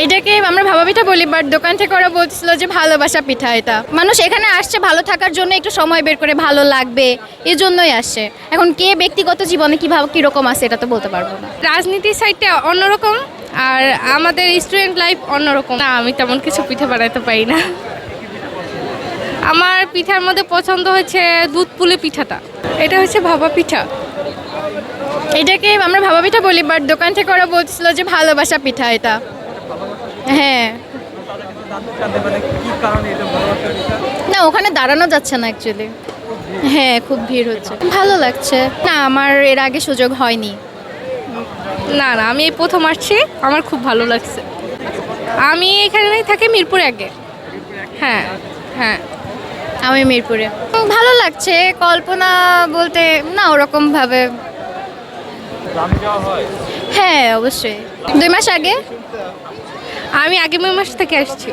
এটাকে আমরা ভাপা পিঠা বলি, বাট দোকান থেকে ওরা বলছিল যে ভালোবাসা পিঠা। এটা মানুষ এখানে আসছে ভালো থাকার জন্য, একটু সময় বের করে ভালো লাগবে এই জন্যই আসে। এখন কে ব্যক্তিগত জীবনে কীভাবে কীরকম আছে এটা তো বলতে পারবো না। রাজনীতির সাইডটা অন্যরকম, আর আমাদের স্টুডেন্ট লাইফ অন্যরকম। না, আমি তেমন কিছু পিঠা বানাতে পারি না। আমার পিঠার মধ্যে পছন্দ হচ্ছে দুধ পুলি পিঠাটা, এটা হচ্ছে ভাপা পিঠা। এটাকে আমরা ভাপা পিঠা বলি, বাট দোকান থেকে ওরা বলছিল যে ভালোবাসা পিঠা। এটা হ্যাঁ, না ওখানে দাঁড়ানো যাচ্ছে না অ্যাকচুয়ালি। হ্যাঁ, খুব ভিড় হচ্ছে, ভালো লাগছে না। আমার এর আগে সুযোগ হয়নি। না না, আমি এই প্রথম আসছি, আমার খুব ভালো লাগছে। আমি এখানেই থাকি মিরপুর আগে। হ্যাঁ হ্যাঁ, আমি মিরপুরে। ভালো লাগছে, কল্পনা বলতে না ওরকম ভাবে। হ্যাঁ অবশ্যই, 2 মাস আগে। আমি আগামী মাস থেকে আসছি।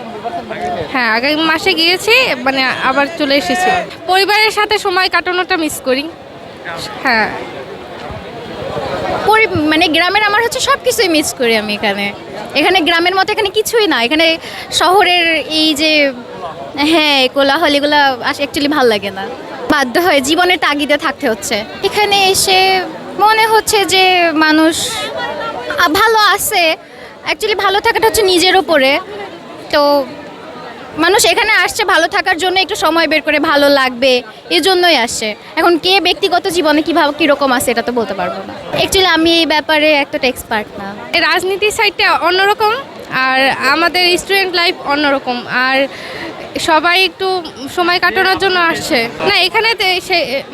হ্যাঁ, আগামী মাসে গিয়েছি, মানে আবার চলে এসেছি। পরিবারের সাথে সময় কাটানোটা মিস করি। হ্যাঁ, মানে গ্রামের আমার হচ্ছে সব কিছুই মিস করি আমি। এখানে গ্রামের মতো এখানে কিছুই না। এখানে শহরের এই যে হ্যাঁ কোলাহল, এগুলো অ্যাকচুয়ালি ভালো লাগে না। বাধ্য হয়ে জীবনের তাগিদে থাকতে হচ্ছে। এখানে এসে মনে হচ্ছে যে মানুষ ভালো আছে। অ্যাকচুয়ালি ভালো থাকাটা হচ্ছে নিজের ওপরে। তো মানুষ এখানে আসছে ভালো থাকার জন্য, একটু সময় বের করে ভালো লাগবে এই জন্যই আসে। এখন কে ব্যক্তিগত জীবনে কীভাবে কীরকম আছে এটা তো বলতে পারবো না। অ্যাকচুয়ালি আমি এই ব্যাপারে এতটা এক্সপার্ট না। এই রাজনীতির সাইডটা অন্যরকম, আর আমাদের স্টুডেন্ট লাইফ অন্যরকম। আর সবাই একটু সময় কাটানোর জন্য আসছে। না, এখানে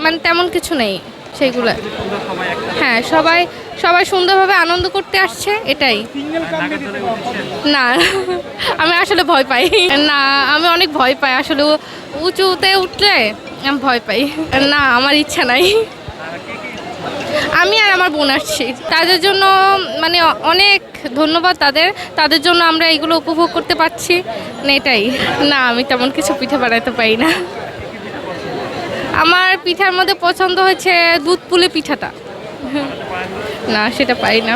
মানে তেমন কিছু নেই সেইগুলো। হ্যাঁ, সবাই সবাই সুন্দরভাবে আনন্দ করতে আসছে, এটাই। না, আমি আসলে ভয় পাই। না, আমি অনেক ভয় পাই আসলে। উঁচুতে উঠলে আমি ভয় পাই। না, আমার ইচ্ছা নাই। আমি আর আমার বোন আসছি, তাদের জন্য মানে অনেক ধন্যবাদ তাদের জন্য আমরা এগুলো উপভোগ করতে পারছি। মানে এটাই। না, আমি তেমন কিছু পিঠা বানাতে পারি না। আমার পিঠার মধ্যে পছন্দ হচ্ছে দুধ পুলি পিঠাটা। না, সেটা পারি না।